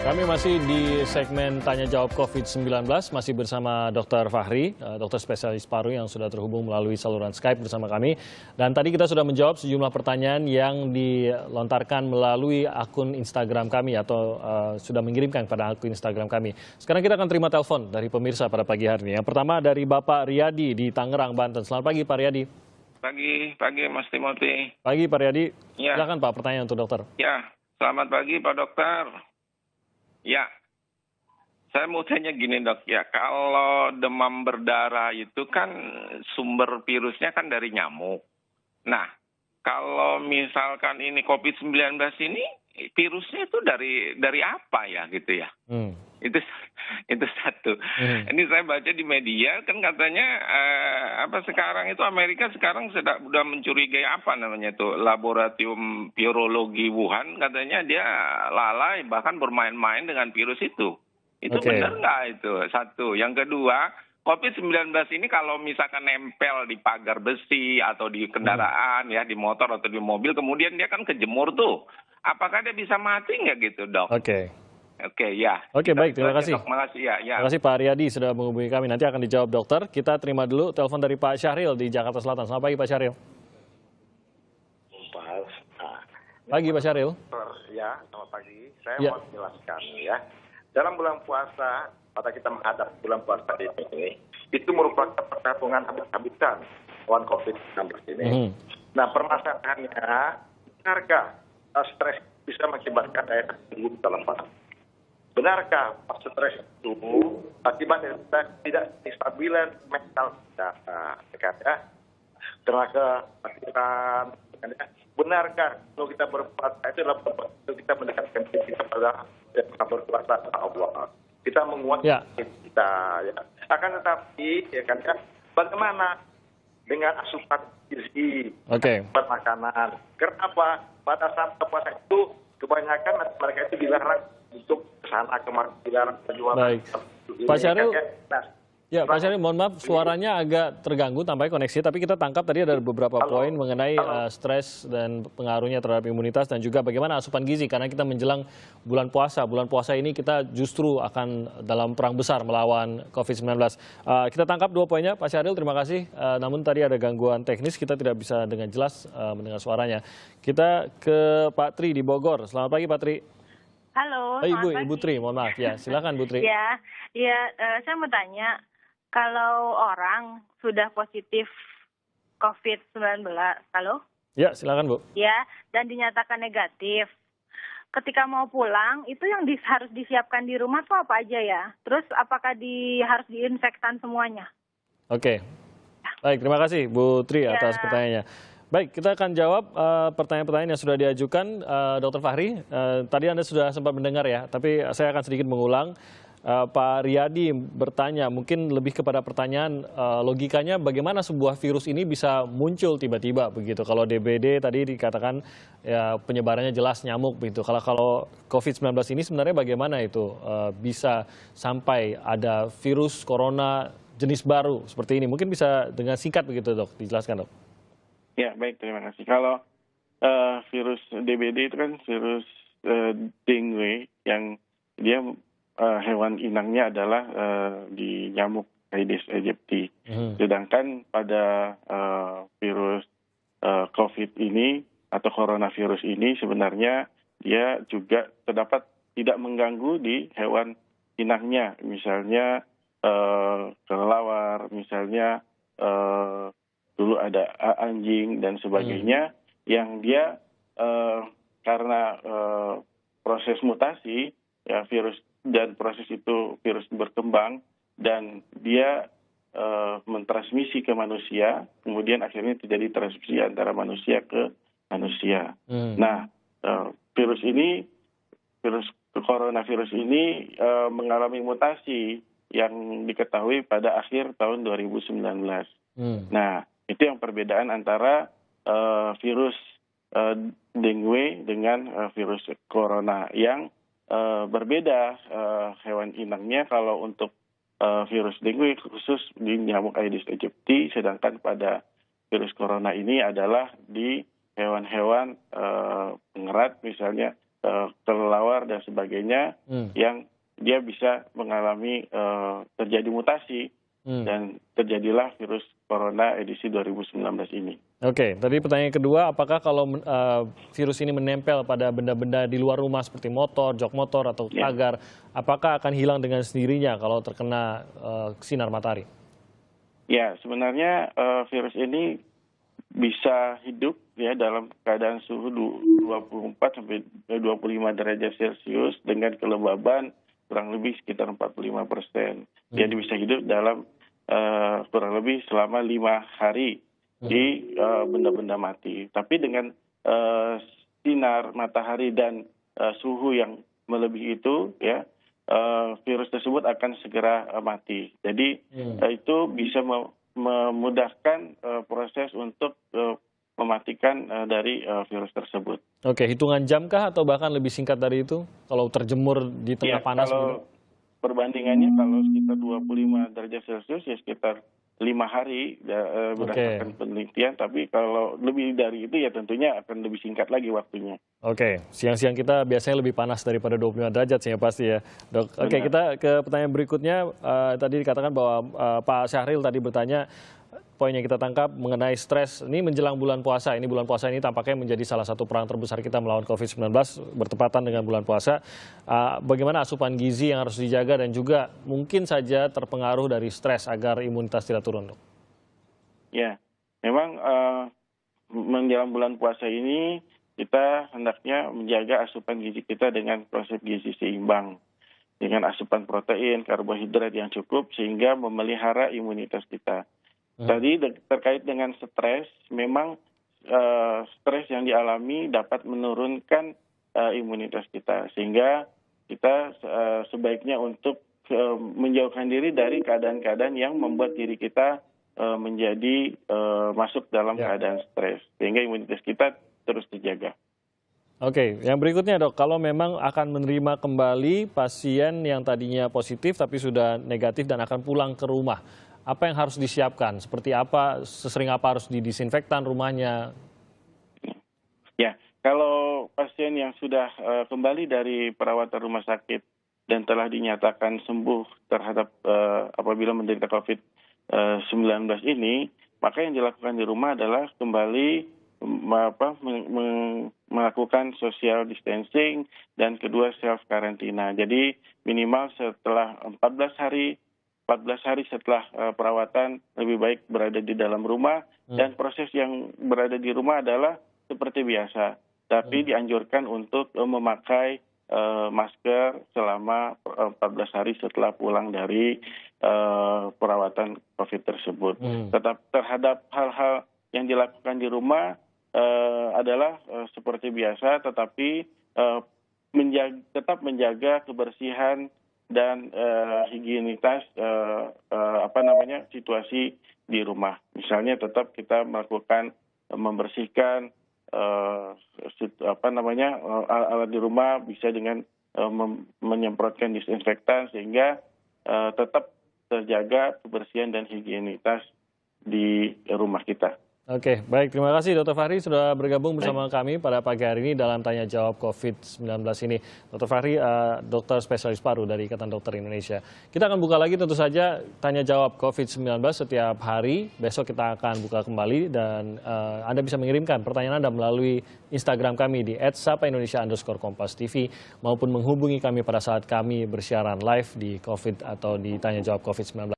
Kami masih di segmen Tanya Jawab COVID-19, masih bersama Dr. Fahri, dokter spesialis paru yang sudah terhubung melalui saluran Skype bersama kami. Dan tadi kita sudah menjawab sejumlah pertanyaan yang dilontarkan melalui akun Instagram kami atau sudah mengirimkan pada akun Instagram kami. Sekarang kita akan terima telepon dari pemirsa pada pagi hari ini. Yang pertama dari Bapak Riyadi di Tangerang, Banten. Selamat pagi Pak Riyadi. Pagi Mas Timothy. Pagi Pak Riyadi. Ya. Silakan Pak, pertanyaan untuk dokter. Ya, selamat pagi Pak Dokter. Ya, saya mau tanya gini dok, ya kalau demam berdarah itu kan sumber virusnya kan dari nyamuk. Nah, kalau misalkan ini COVID-19 ini virusnya itu dari apa ya gitu ya? Itu satu. Ini saya baca di media kan katanya sekarang itu Amerika sekarang sudah mencurigai apa namanya itu laboratorium virologi Wuhan, katanya dia lalai bahkan bermain-main dengan virus itu. Itu benar nggak itu? Satu. Yang kedua, COVID-19 ini kalau misalkan nempel di pagar besi atau di kendaraan ya, di motor atau di mobil, kemudian dia kan kejemur tuh. Apakah dia bisa mati nggak gitu dok? Oke, ya. Oke, baik, terima kasih. Terima kasih ya. Terima kasih Pak Riyadi sudah menghubungi kami. Nanti akan dijawab dokter. Kita terima dulu telepon dari Pak Syahril di Jakarta Selatan. Selamat pagi Pak Syahril. Pagi Pak Syahril. Ya, selamat pagi. Saya mau menjelaskan ya. Dalam bulan puasa, pada kita menghadap bulan puasa ini, itu merupakan pertarungan habis-habisan lawan COVID-19 ini. Nah, permasalahannya, benarkah stres bisa mengakibatkan daya tahan tubuh kita lemah? Benarkah stres itu akibatnya tidak stabilan mental kita, ya? Tenaga pikiran, benarkah kalau kita berpuasa itu adalah kita mendekatkan diri kita pada yang berpuasa Allah, kita menguatkan kita, ya. Akan tetapi, ya kan, ya, bagaimana dengan asupan gizi, asupan makanan? Kenapa pada saat puasa itu kebanyakan mereka itu dilarang untuk kesana kemari, dilarang penjualan. Baik, Pak Syahril. Pak Syahril, mohon maaf suaranya agak terganggu tampaknya koneksi, tapi kita tangkap tadi ada beberapa poin mengenai stres dan pengaruhnya terhadap imunitas dan juga bagaimana asupan gizi karena kita menjelang bulan puasa. Bulan puasa ini kita justru akan dalam perang besar melawan COVID-19. Kita tangkap dua poinnya, Pak Syahril, terima kasih. Namun tadi ada gangguan teknis, kita tidak bisa dengan jelas mendengar suaranya. Kita ke Pak Tri di Bogor. Selamat pagi Pak Tri. Halo, Ibu Tri, mohon maaf ya, silakan Bu Tri. Ya, saya mau tanya, kalau orang sudah positif COVID-19, halo? Ya, silakan Bu. Ya, dan dinyatakan negatif, ketika mau pulang, itu yang harus disiapkan di rumah tuh apa aja ya? Terus apakah harus diinfektan semuanya? Oke, baik, terima kasih Bu Tri atas pertanyaannya. Baik, kita akan jawab pertanyaan-pertanyaan yang sudah diajukan Dr. Fahri. Tadi Anda sudah sempat mendengar ya, tapi saya akan sedikit mengulang. Pak Riyadi bertanya, mungkin lebih kepada pertanyaan logikanya bagaimana sebuah virus ini bisa muncul tiba-tiba begitu. Kalau DBD tadi dikatakan ya penyebarannya jelas nyamuk begitu. Kalau COVID-19 ini sebenarnya bagaimana itu bisa sampai ada virus corona jenis baru seperti ini? Mungkin bisa dengan singkat begitu dok, dijelaskan dok. Ya, baik, terima kasih. Kalau virus DBD itu kan virus dengue yang dia hewan inangnya adalah di nyamuk Aedes aegypti. Sedangkan pada virus COVID ini atau coronavirus ini sebenarnya dia juga terdapat tidak mengganggu di hewan inangnya. Misalnya kelelawar, misalnya dulu ada anjing dan sebagainya yang dia karena proses mutasi ya virus dan proses itu virus berkembang dan dia mentransmisi ke manusia, kemudian akhirnya terjadi transmisi antara manusia ke manusia. Nah, virus coronavirus ini mengalami mutasi yang diketahui pada akhir tahun 2019. Nah, itu yang perbedaan antara virus dengue dengan virus corona yang berbeda hewan inangnya. Kalau untuk virus dengue khusus di nyamuk Aedes aegypti, sedangkan pada virus corona ini adalah di hewan-hewan pengerat misalnya kelelawar dan sebagainya yang dia bisa mengalami terjadi mutasi dan terjadilah virus corona edisi 2019 ini. Oke, tadi pertanyaan kedua, apakah kalau virus ini menempel pada benda-benda di luar rumah seperti motor, jok motor, atau pagar, apakah akan hilang dengan sendirinya kalau terkena sinar matahari? Ya, sebenarnya virus ini bisa hidup ya dalam keadaan suhu 24 sampai 25 derajat Celcius dengan kelembaban kurang lebih sekitar 45%. Jadi bisa hidup dalam kurang lebih selama 5 hari di benda-benda mati. Tapi dengan sinar matahari dan suhu yang melebihi itu, ya virus tersebut akan segera mati. Jadi itu bisa memudahkan proses untuk mematikan dari virus tersebut. Oke, hitungan jam kah atau bahkan lebih singkat dari itu? Kalau terjemur di tengah panas? Kalau perbandingannya kalau sekitar 25 derajat Celcius ya sekitar 5 hari berdasarkan penelitian, tapi kalau lebih dari itu ya tentunya akan lebih singkat lagi waktunya. Oke, siang-siang kita biasanya lebih panas daripada 25 derajat sih ya pasti ya, Dok. Oke, kita ke pertanyaan berikutnya. Tadi dikatakan bahwa Pak Syahril tadi bertanya, poin yang kita tangkap mengenai stres ini menjelang bulan puasa. Ini bulan puasa ini tampaknya menjadi salah satu perang terbesar kita melawan COVID-19 bertepatan dengan bulan puasa. Bagaimana asupan gizi yang harus dijaga dan juga mungkin saja terpengaruh dari stres agar imunitas tidak turun, Dok? Ya, memang menjelang bulan puasa ini kita hendaknya menjaga asupan gizi kita dengan konsep gizi seimbang, dengan asupan protein, karbohidrat yang cukup sehingga memelihara imunitas kita. Tadi terkait dengan stres, memang stres yang dialami dapat menurunkan imunitas kita, sehingga kita sebaiknya untuk menjauhkan diri dari keadaan-keadaan yang membuat diri kita menjadi masuk dalam keadaan stres, sehingga imunitas kita terus terjaga. Oke, yang berikutnya, Dok, kalau memang akan menerima kembali pasien yang tadinya positif tapi sudah negatif dan akan pulang ke rumah, apa yang harus disiapkan? Seperti apa, sesering apa harus didisinfektan rumahnya? Ya, kalau pasien yang sudah kembali dari perawatan rumah sakit dan telah dinyatakan sembuh terhadap apabila menderita COVID-19 ini, maka yang dilakukan di rumah adalah kembali melakukan social distancing dan kedua self karantina. Jadi minimal setelah 14 hari setelah perawatan lebih baik berada di dalam rumah, dan proses yang berada di rumah adalah seperti biasa, tapi dianjurkan untuk memakai masker selama 14 hari setelah pulang dari perawatan COVID tersebut. Tetap terhadap hal-hal yang dilakukan di rumah adalah seperti biasa, tetapi tetap menjaga kebersihan dan higienitas situasi di rumah. Misalnya tetap kita melakukan membersihkan alat di rumah bisa dengan menyemprotkan disinfektan sehingga tetap terjaga kebersihan dan higienitas di rumah kita. Oke, baik. Terima kasih Dr. Fahri sudah bergabung bersama kami pada pagi hari ini dalam Tanya Jawab COVID-19 ini. Dr. Fahri, dokter spesialis paru dari Ikatan Dokter Indonesia. Kita akan buka lagi tentu saja Tanya Jawab COVID-19 setiap hari. Besok kita akan buka kembali dan Anda bisa mengirimkan pertanyaan Anda melalui Instagram kami di @sapaindonesia_kompas.tv maupun menghubungi kami pada saat kami bersiaran live di COVID atau di Tanya Jawab COVID-19.